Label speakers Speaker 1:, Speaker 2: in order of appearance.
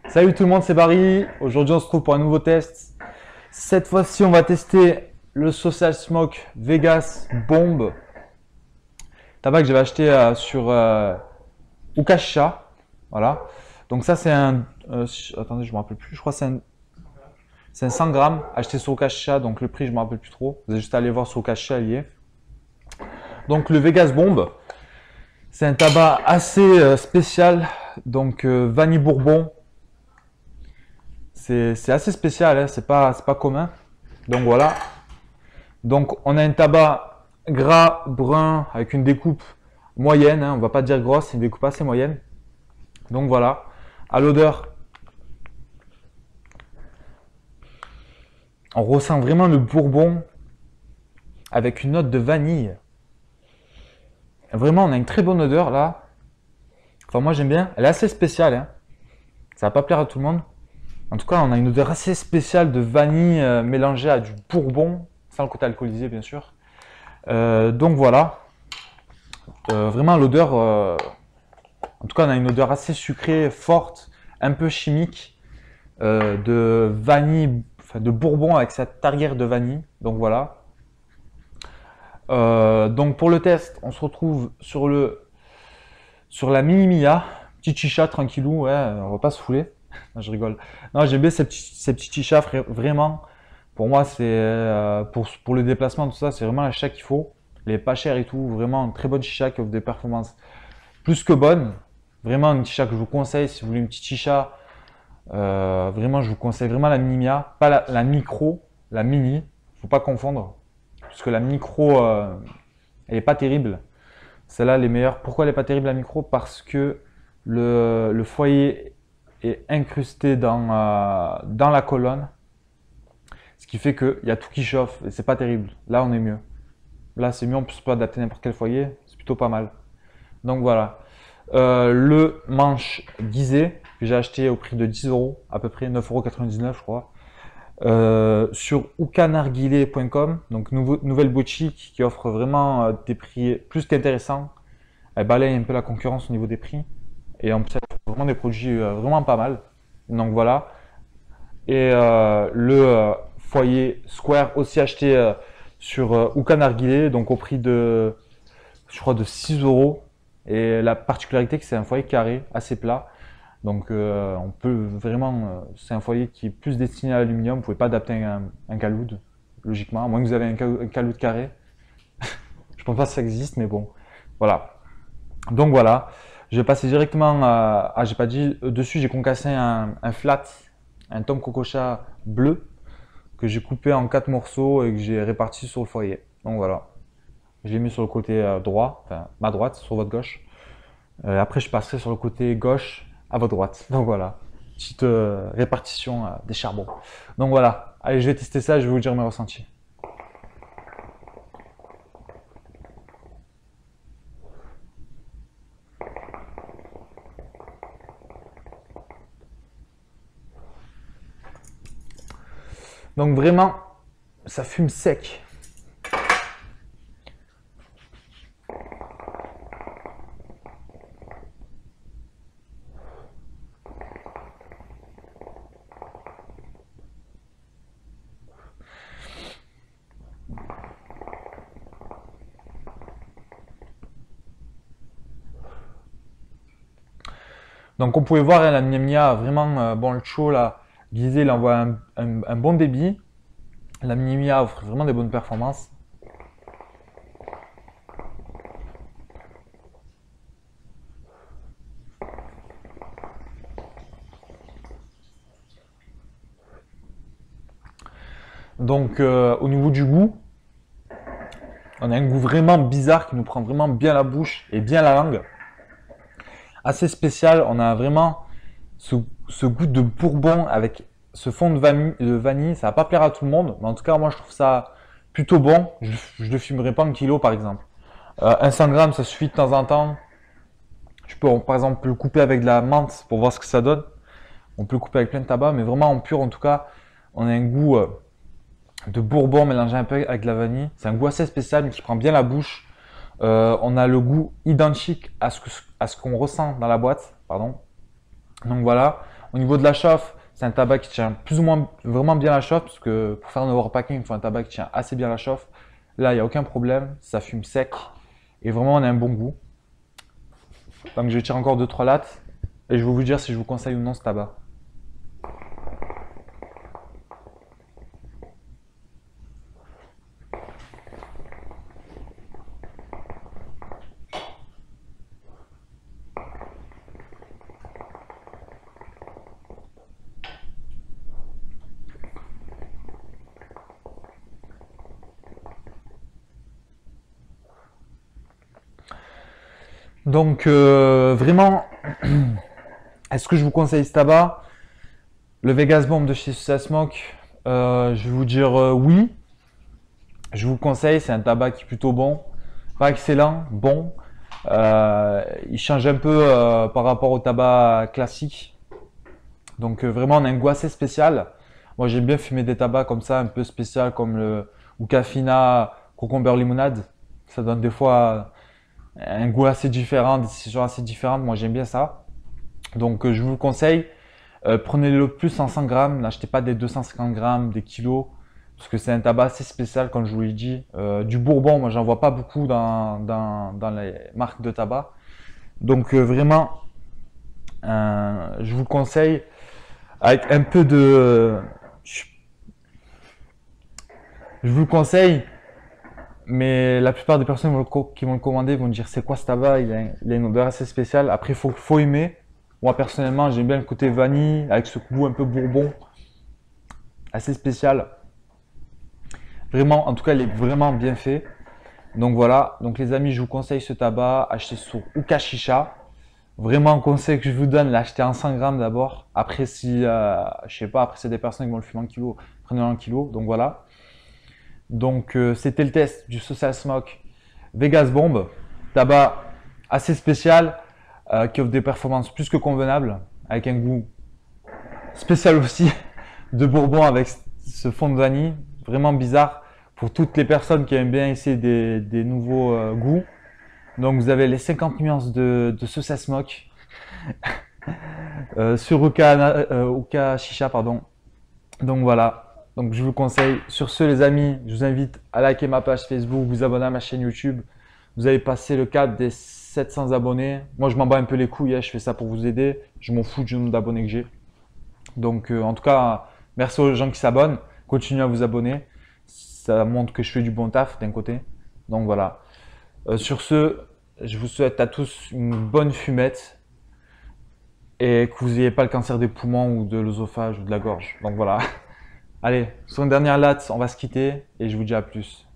Speaker 1: Salut tout le monde, c'est Barry. Aujourd'hui, on se retrouve pour un nouveau test. Cette fois-ci, on va tester le Social Smoke Vegas Bomb. Tabac que j'avais acheté sur Ukasha. Voilà. Donc ça, c'est un... attendez, je me rappelle plus. Je crois que c'est un 100 grammes acheté sur Ukasha. Donc le prix, je me rappelle plus trop. Vous avez juste à aller voir sur Ukasha, il y est. Donc le Vegas Bomb, c'est un tabac assez spécial. Donc vanille bourbon. C'est assez spécial, hein, c'est pas commun. Donc voilà. Donc on a un tabac gras, brun, avec une découpe moyenne, hein, on va pas dire grosse, c'est une découpe assez moyenne. Donc voilà. À l'odeur, on ressent vraiment le bourbon avec une note de vanille. Vraiment, on a une très bonne odeur là. Enfin, moi j'aime bien. Elle est assez spéciale, hein. Ça va pas plaire à tout le monde. En tout cas, on a une odeur assez spéciale de vanille mélangée à du bourbon, sans le côté alcoolisé bien sûr. Donc voilà, vraiment l'odeur, en tout cas on a une odeur assez sucrée, forte, un peu chimique, de vanille, enfin de bourbon avec cette arrière de vanille. Donc voilà. Donc pour le test, on se retrouve sur la Mini Mia, petit chicha tranquillou, ouais, on va pas se fouler. Non, je rigole. Non, j'aime bien ces petits chichas, vraiment. Pour moi, c'est pour le déplacement, tout ça, c'est vraiment la chicha qu'il faut. Elle est pas chère et tout. Vraiment, une très bonne chicha qui offre des performances plus que bonnes. Vraiment, une chicha que je vous conseille si vous voulez une petite chicha. Vraiment, je vous conseille vraiment la Mini Mia, pas la micro, la mini. Faut pas confondre. Parce que la micro, elle est pas terrible. Celle-là, elle est meilleure. Pourquoi elle est pas terrible la micro? Parce que le foyer est incrusté dans la colonne, ce qui fait qu'il y a tout qui chauffe et c'est pas terrible. Là on est mieux, là c'est mieux, on peut pas adapter n'importe quel foyer, c'est plutôt pas mal. Donc voilà, le manche Gizeh que j'ai acheté au prix de 10 € à peu près, 9,99 € je crois, sur oukanarguilé.com, donc nouvelle boutique qui offre vraiment des prix plus qu'intéressants. Elle balaye un peu la concurrence au niveau des prix. Et en plus, vraiment des produits vraiment pas mal. Donc voilà. Et le foyer Square aussi acheté sur Oukanarguilé, donc au prix de, je crois, de 6 €. Et la particularité, que c'est un foyer carré, assez plat. Donc on peut vraiment, c'est un foyer qui est plus destiné à l'aluminium. Vous ne pouvez pas adapter un caloud, logiquement, à moins que vous avez un caloud carré. Je pense pas que ça existe, mais bon, voilà. Donc voilà. Je vais passer directement à... Ah, j'ai pas dit, dessus j'ai concassé un flat, un Tom Cococha bleu que j'ai coupé en 4 morceaux et que j'ai réparti sur le foyer. Donc voilà, je l'ai mis sur le côté droit, enfin ma droite, sur votre gauche. Après je passerai sur le côté gauche à votre droite. Donc voilà, petite répartition des charbons. Donc voilà, allez je vais tester ça et je vais vous dire mes ressentis. Donc vraiment, ça fume sec. Donc on pouvait voir la Mia Mia, vraiment bon le chaud là, Gizeh il envoie un bon débit. La Mia Mia offre vraiment des bonnes performances. Donc au niveau du goût, on a un goût vraiment bizarre qui nous prend vraiment bien la bouche et bien la langue. Assez spécial, on a vraiment ce goût de bourbon avec ce fond de vanille. Ça va pas plaire à tout le monde, mais en tout cas moi je trouve ça plutôt bon. Je le fumerai pas en kilo par exemple. Un 100 grammes ça suffit de temps en temps. Je peux par exemple le couper avec de la menthe pour voir ce que ça donne. On peut le couper avec plein de tabac, mais vraiment en pur en tout cas, on a un goût de bourbon mélangé un peu avec de la vanille. C'est un goût assez spécial mais qui prend bien la bouche. On a le goût identique à ce qu'on ressent dans la boîte. Pardon. Donc voilà. Au niveau de la chauffe, c'est un tabac qui tient plus ou moins vraiment bien la chauffe, parce que pour faire un overpacking, il faut un tabac qui tient assez bien la chauffe. Là, il n'y a aucun problème, ça fume sec et vraiment on a un bon goût. Donc je tire encore 2-3 lattes et je vais vous dire si je vous conseille ou non ce tabac. Donc vraiment, est-ce que je vous conseille ce tabac? Le Vegas Bomb de chez Susa Smoke, je vais vous dire oui. Je vous conseille, c'est un tabac qui est plutôt bon, pas excellent, bon. Il change un peu par rapport au tabac classique. Donc vraiment, on a un goût assez spécial. Moi, j'aime bien fumer des tabacs comme ça, un peu spécial, comme le Hookah Cucumber Limonade. Ça donne des fois un goût assez différent, des décisions assez différentes. Moi, j'aime bien ça. Donc, je vous le conseille. Prenez-le plus en 100 grammes. N'achetez pas des 250 grammes, des kilos. Parce que c'est un tabac assez spécial, comme je vous l'ai dit. Du Bourbon, moi, j'en vois pas beaucoup dans les marques de tabac. Donc, vraiment, je vous le conseille avec un peu de. Je vous le conseille, mais la plupart des personnes qui vont le commander vont dire c'est quoi ce tabac, il a une odeur assez spéciale. Après, faut aimer. Moi, personnellement, j'aime bien le côté vanille, avec ce goût un peu bourbon, assez spécial. Vraiment, en tout cas, il est vraiment bien fait. Donc voilà, donc les amis, je vous conseille ce tabac, achetez sur Hookah Chicha. Vraiment, conseil que je vous donne, l'acheter en 100 grammes d'abord. Après, si, je sais pas, après, c'est des personnes qui vont le fumer en kilo, prenez-le en kilo. Donc voilà. Donc, c'était le test du Social Smoke Vegas Bomb. Tabac assez spécial, qui offre des performances plus que convenables, avec un goût spécial aussi de bourbon avec ce fond de vanille, vraiment bizarre pour toutes les personnes qui aiment bien essayer des nouveaux goûts. Donc vous avez les 50 nuances de Social Smoke sur Hookah Chicha, pardon. Donc voilà. Donc je vous conseille. Sur ce, les amis, je vous invite à liker ma page Facebook, vous abonner à ma chaîne YouTube. Vous avez passé le cap des 700 abonnés. Moi, je m'en bats un peu les couilles, hein, je fais ça pour vous aider. Je m'en fous du nombre d'abonnés que j'ai. Donc en tout cas, merci aux gens qui s'abonnent. Continuez à vous abonner. Ça montre que je fais du bon taf d'un côté. Donc voilà. Sur ce, je vous souhaite à tous une bonne fumette et que vous n'ayez pas le cancer des poumons ou de l'œsophage ou de la gorge. Donc voilà. Allez, sur une dernière latte, on va se quitter et je vous dis à plus.